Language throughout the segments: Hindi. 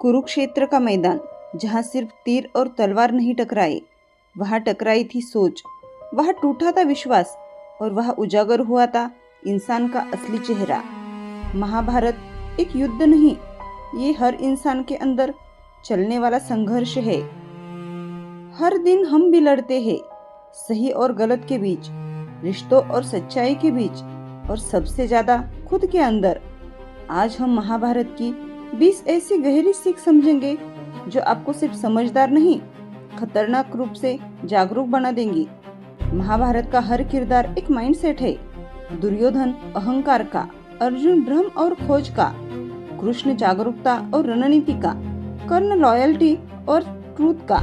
कुरुक्षेत्र का मैदान, जहाँ सिर्फ तीर और तलवार नहीं टकराए, वहाँ टकराई थी सोच, वहाँ टूटा था विश्वास और वहाँ उजागर हुआ था इंसान का असली चेहरा। महाभारत एक युद्ध नहीं, ये हर इंसान के अंदर चलने वाला संघर्ष है। हर दिन हम भी लड़ते हैं, सही और गलत के बीच, रिश्तों और सच्चाई के बीच, और सबसे ज्यादा खुद के अंदर। आज हम महाभारत की 20 ऐसी गहरी सीख समझेंगे जो आपको सिर्फ समझदार नहीं, खतरनाक रूप से जागरूक बना देंगी। महाभारत का हर किरदार एक माइंडसेट है। दुर्योधन अहंकार का, अर्जुन भ्रम और खोज का, कृष्ण जागरूकता और रणनीति का, कर्ण लॉयल्टी और ट्रूथ का,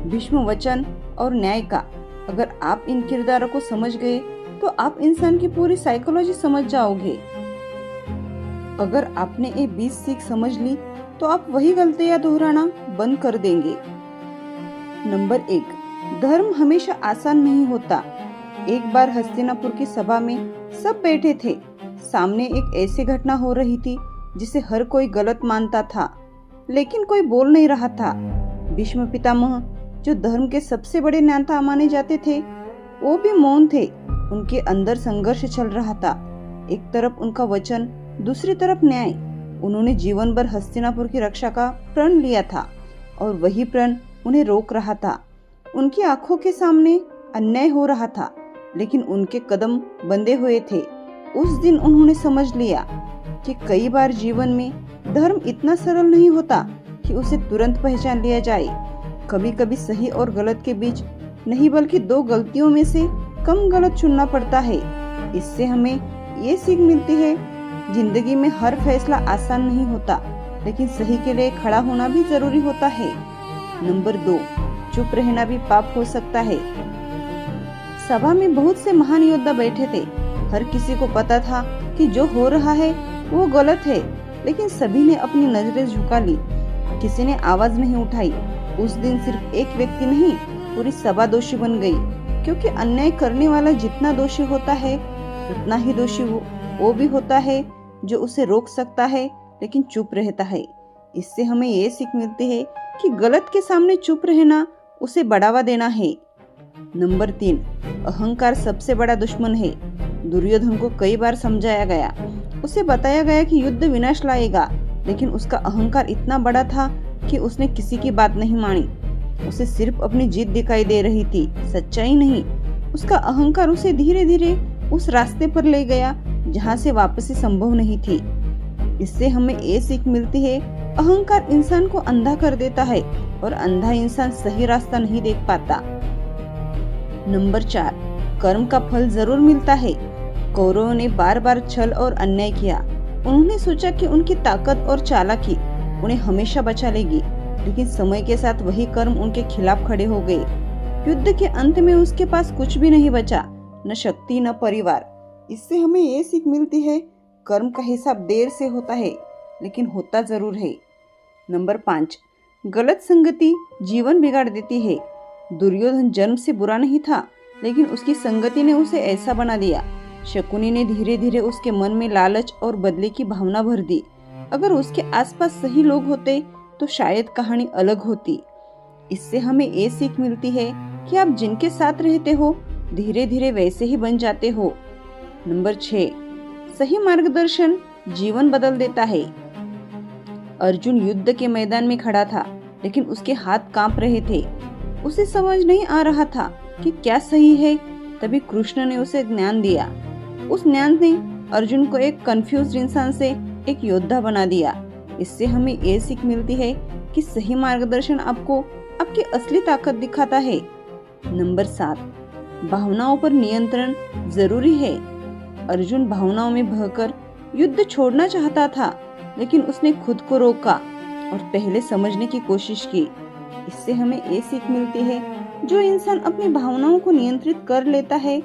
भीष्म वचन और न्याय का। अगर आप इन किरदारों को समझ गए तो आप इंसान की पूरी साइकोलॉजी समझ जाओगे। अगर आपने ये 20 सीख समझ ली तो आप वही गलतियां दोहराना बंद कर देंगे। नंबर 1, धर्म हमेशा आसान नहीं होता। एक बार हस्तिनापुर की सभा में सब बैठे थे। सामने एक ऐसी घटना हो रही थी जिसे हर कोई गलत मानता था, लेकिन कोई बोल नहीं रहा था। भीष्म पितामह, जो धर्म के सबसे बड़े नेता माने जाते थे, वो भी मौन थे। उनके अंदर संघर्ष चल रहा था। एक तरफ उनका वचन, दूसरी तरफ न्याय। उन्होंने जीवन भर हस्तिनापुर की रक्षा का प्रण लिया था और वही प्रण उन्हें रोक रहा था। उनकी आंखों के सामने अन्याय हो रहा था, लेकिन उनके कदम बंधे हुए थे। उस दिन उन्होंने समझ लिया कि कई बार जीवन में धर्म इतना सरल नहीं होता कि उसे तुरंत पहचान लिया जाए। कभी कभी सही और गलत के बीच नहीं, बल्कि दो गलतियों में से कम गलत चुनना पड़ता है। इससे हमें ये सीख मिलती है, जिंदगी में हर फैसला आसान नहीं होता, लेकिन सही के लिए खड़ा होना भी जरूरी होता है। नंबर 2, चुप रहना भी पाप हो सकता है। सभा में बहुत से महान योद्धा बैठे थे। हर किसी को पता था कि जो हो रहा है वो गलत है, लेकिन सभी ने अपनी नजरें झुका ली। किसी ने आवाज नहीं उठाई। उस दिन सिर्फ एक व्यक्ति नहीं, पूरी सभा दोषी बन गई, क्योंकि अन्याय करने वाला जितना दोषी होता है, उतना ही दोषी वो भी होता है जो उसे रोक सकता है लेकिन चुप रहता है। इससे हमें ये सीख मिलती है कि गलत के सामने चुप रहना उसे बढ़ावा देना है। नंबर 3, अहंकार सबसे बड़ा दुश्मन है। दुर्योधन को कई बार समझाया गया, उसे बताया गया कि युद्ध विनाश लाएगा, लेकिन उसका अहंकार इतना बड़ा था कि उसने किसी की बात नहीं मानी। उसे सिर्फ अपनी जीत दिखाई दे रही थी, सच्चाई नहीं। उसका अहंकार उसे धीरे धीरे उस रास्ते पर ले गया जहाँ से वापसी संभव नहीं थी। इससे हमें ये सीख मिलती है, अहंकार इंसान को अंधा कर देता है और अंधा इंसान सही रास्ता नहीं देख पाता। नंबर 4, कर्म का फल जरूर मिलता है। कौरवों ने बार बार छल और अन्याय किया। उन्होंने सोचा कि उनकी ताकत और चालाकी उन्हें हमेशा बचा लेगी, लेकिन समय के साथ वही कर्म उनके खिलाफ खड़े हो गए। युद्ध के अंत में उसके पास कुछ भी नहीं बचा, न शक्ति न परिवार। इससे हमें ये सीख मिलती है, कर्म का हिसाब देर से होता है, लेकिन होता जरूर है। नंबर 5, गलत संगति जीवन बिगाड़ देती है। दुर्योधन जन्म से बुरा नहीं था, लेकिन उसकी संगति ने उसे ऐसा बना दिया। शकुनी ने धीरे धीरे उसके मन में लालच और बदले की भावना भर दी। अगर उसके आसपास सही लोग होते तो शायद कहानी अलग होती। इससे हमें ये सीख मिलती है कि आप जिनके साथ रहते हो, धीरे धीरे वैसे ही बन जाते हो। नंबर 6, सही मार्गदर्शन जीवन बदल देता है। अर्जुन युद्ध के मैदान में खड़ा था, लेकिन उसके हाथ कांप रहे थे। उसे समझ नहीं आ रहा था कि क्या सही है। तभी कृष्ण ने उसे ज्ञान दिया। उस ज्ञान ने अर्जुन को एक कंफ्यूज्ड इंसान से एक योद्धा बना दिया। इससे हमें ये सीख मिलती है कि सही मार्गदर्शन आपको आपकी असली ताकत दिखाता है। नंबर 7, भावनाओं पर नियंत्रण जरूरी है। अर्जुन भावनाओं में बहकर युद्ध छोड़ना चाहता था, लेकिन उसने खुद को रोका और पहले समझने की कोशिश की। इससे हमें ये सीख मिलती है, जो इंसान अपनी भावनाओं को नियंत्रित कर लेता है,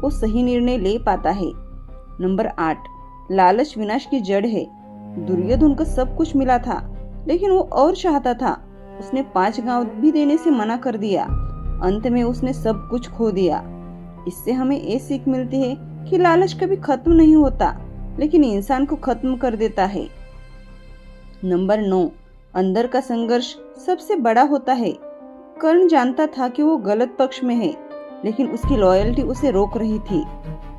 वो सही निर्णय ले पाता है। नंबर 8, लालच विनाश की जड़ है। दुर्योधन को सब कुछ मिला था, लेकिन वो और चाहता था। उसने 5 गांव भी देने से मना कर दिया। अंत में उसने सब कुछ खो दिया। इससे हमें ये सीख मिलती है कि लालच कभी खत्म नहीं होता, लेकिन इंसान को खत्म कर देता है। नंबर 9, अंदर का संघर्ष सबसे बड़ा होता है। कर्ण जानता था कि वो गलत पक्ष में है, लेकिन उसकी लॉयल्टी उसे रोक रही थी।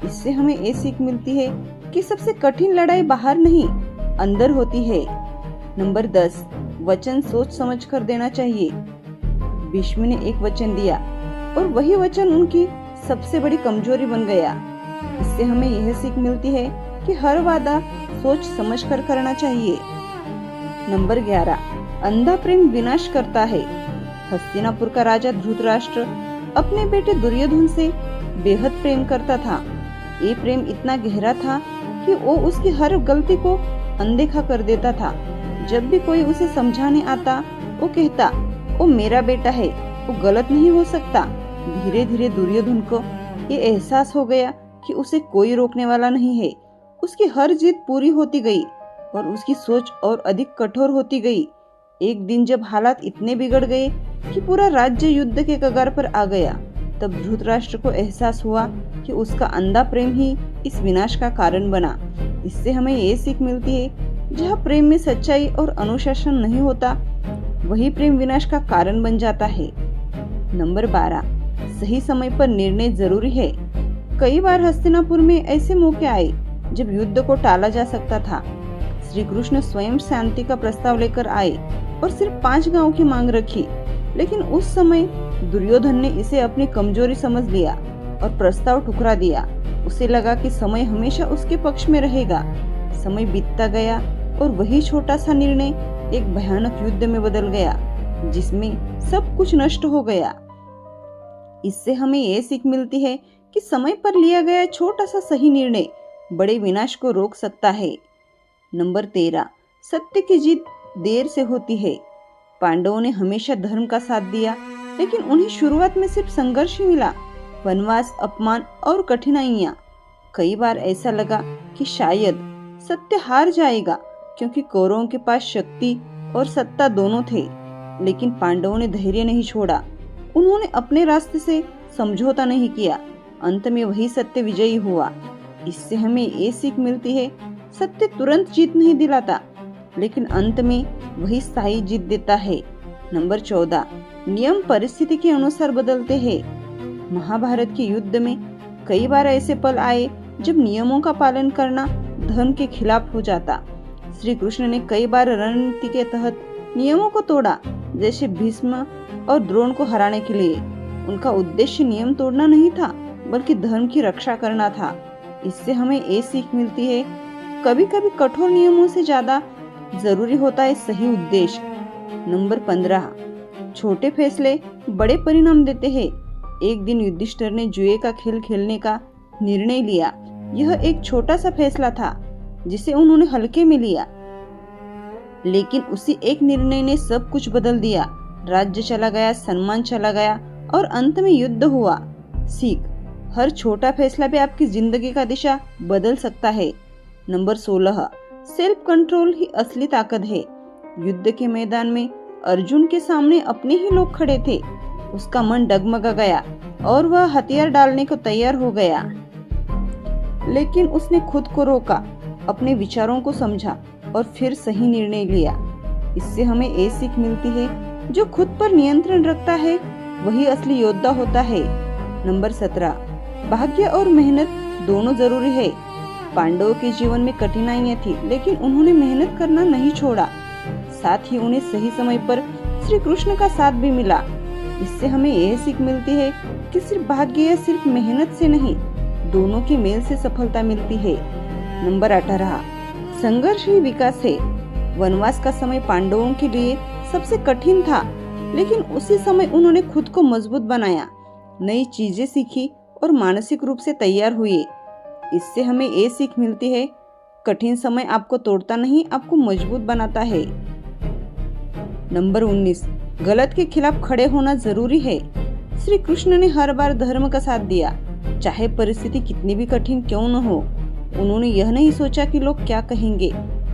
इससे हमें ये सीख मिलती है कि सबसे कठिन लड़ाई बाहर नहीं, अंदर होती है। नंबर 10, वचन सोच समझ कर देना चाहिए। भीष्म ने एक वचन दिया और वही वचन उनकी सबसे बड़ी कमजोरी बन गया। इससे हमें यह सीख मिलती है कि हर वादा सोच समझ कर करना चाहिए। नंबर 11, अंधा प्रेम विनाश करता है। हस्तिनापुर का राजा धृतराष्ट्र अपने बेटे दुर्योधन से बेहद प्रेम करता था। ये प्रेम इतना गहरा था कि वो उसकी हर गलती को अनदेखा कर देता था। जब भी कोई उसे समझाने आता, वो कहता, वो मेरा बेटा है, वो गलत नहीं हो सकता। धीरे धीरे दुर्योधन को ये एहसास हो गया कि उसे कोई रोकने वाला नहीं है। उसकी हर जिद पूरी होती गई और उसकी सोच और अधिक कठोर होती गई। एक दिन जब हालात इतने बिगड़ गए कि पूरा राज्य युद्ध के कगार पर आ गया, तब धृतराष्ट्र को एहसास हुआ कि उसका अंधा प्रेम ही इस विनाश का कारण बना। इससे हमें ये सीख मिलती है, जहाँ प्रेम में सच्चाई और अनुशासन नहीं होता, वही प्रेम विनाश का कारण बन जाता है। नंबर 12, सही समय पर निर्णय जरूरी है। कई बार हस्तिनापुर में ऐसे मौके आए जब युद्ध को टाला जा सकता था। श्री कृष्ण स्वयं शांति का प्रस्ताव लेकर आए और सिर्फ 5 गांवों की मांग रखी, लेकिन उस समय दुर्योधन ने इसे अपनी कमजोरी समझ लिया और प्रस्ताव ठुकरा दिया। उसे लगा कि समय हमेशा उसके पक्ष में रहेगा। समय बीतता गया और वही छोटा सा निर्णय एक भयानक युद्ध में बदल गया, जिसमें सब कुछ नष्ट हो गया। इससे हमें ये सीख मिलती है कि समय पर लिया गया छोटा सा सही निर्णय बड़े विनाश को रोक सकता है। नंबर 13, सत्य की जीत देर से होती है। पांडवों ने हमेशा धर्म का साथ दिया, लेकिन उन्हें शुरुआत में सिर्फ संघर्ष ही मिला, वनवास, अपमान और कठिनाइयाँ। कई बार ऐसा लगा कि शायद सत्य हार जाएगा, क्योंकि कौरवों के पास शक्ति और सत्ता दोनों थे। लेकिन पांडवों ने धैर्य नहीं छोड़ा। उन्होंने अपने रास्ते से समझौता नहीं किया। अंत में वही सत्य विजयी हुआ। इससे हमें ये सीख मिलती है, सत्य तुरंत जीत नहीं दिलाता, लेकिन अंत में वही स्थायी जीत देता है। नंबर 14, नियम परिस्थिति के अनुसार बदलते हैं। महाभारत के युद्ध में कई बार ऐसे पल आए जब नियमों का पालन करना धर्म के खिलाफ हो जाता। श्री कृष्ण ने कई बार रणनीति के तहत नियमों को तोड़ा, जैसे भीष्म और द्रोण को हराने के लिए। उनका उद्देश्य नियम तोड़ना नहीं था, बल्कि धर्म की रक्षा करना था। इससे हमें ये सीख मिलती है, कभी कभी कठोर नियमों से ज्यादा जरूरी होता है सही उद्देश्य। नंबर 15, छोटे फैसले बड़े परिणाम देते हैं। एक दिन युधिष्ठिर ने जुए का खेल खेलने का निर्णय लिया। यह एक छोटा सा फैसला था जिसे उन्होंने हल्के में लिया, लेकिन उसी एक निर्णय ने सब कुछ बदल दिया। राज्य चला गया, सम्मान चला गया और अंत में युद्ध हुआ। सीख, हर छोटा फैसला भी आपकी जिंदगी का दिशा बदल सकता है। नंबर 16, सेल्फ कंट्रोल ही असली ताकत है। युद्ध के मैदान में अर्जुन के सामने अपने ही लोग खड़े थे। उसका मन डगमगा गया और वह हथियार डालने को तैयार हो गया, लेकिन उसने खुद को रोका, अपने विचारों को समझा और फिर सही निर्णय लिया। इससे हमें ये सीख मिलती है, जो खुद पर नियंत्रण रखता है वही असली योद्धा होता है। नंबर 17, भाग्य और मेहनत दोनों जरूरी है। पांडवों के जीवन में कठिनाइयां थी, लेकिन उन्होंने मेहनत करना नहीं छोड़ा। साथ ही उन्हें सही समय पर श्री कृष्ण का साथ भी मिला। इससे हमें यह सीख मिलती है कि सिर्फ भाग्य या सिर्फ मेहनत से नहीं, दोनों के मेल से सफलता मिलती है। नंबर 18, संघर्ष ही विकास है। वनवास का समय पांडवों के लिए सबसे कठिन था, लेकिन उसी समय उन्होंने खुद को मजबूत बनाया, नई चीजें सीखी और मानसिक रूप से तैयार हुए। इससे हमें ये सीख मिलती है, कठिन समय आपको तोड़ता नहीं, आपको मजबूत बनाता है। नंबर 19, गलत के खिलाफ खड़े होना जरूरी है। श्री कृष्ण ने हर बार धर्म का साथ दिया, चाहे परिस्थिति कितनी भी कठिन क्यों न हो। उन्होंने यह नहीं सोचा कि लोग क्या कहेंगे,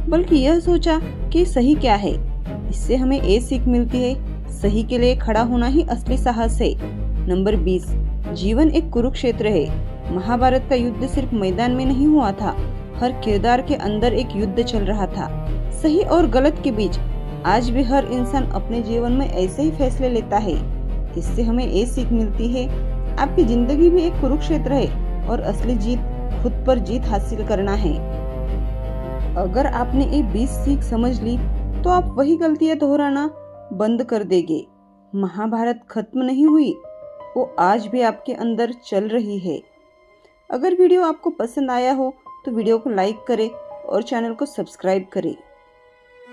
बल्कि यह सोचा कि सही क्या है। इससे हमें ये सीख मिलती है, सही के लिए खड़ा होना ही असली साहस है। नंबर 20, जीवन एक कुरुक्षेत्र है। महाभारत का युद्ध सिर्फ मैदान में नहीं हुआ था, हर किरदार के अंदर एक युद्ध चल रहा था। सही और गलत के बीच, आज भी हर इंसान अपने जीवन में ऐसे ही फैसले लेता है। इससे हमें ये सीख मिलती है, आपकी जिंदगी भी एक कुरुक्षेत्र है और असली जीत खुद पर जीत हासिल करना है। अगर आपने ये 20 सीख समझ ली तो आप वही गलतियां दोहराना बंद कर देंगे। महाभारत खत्म नहीं हुई, वो आज भी आपके अंदर चल रही है। अगर वीडियो आपको पसंद आया हो तो वीडियो को लाइक करें और चैनल को सब्सक्राइब करें।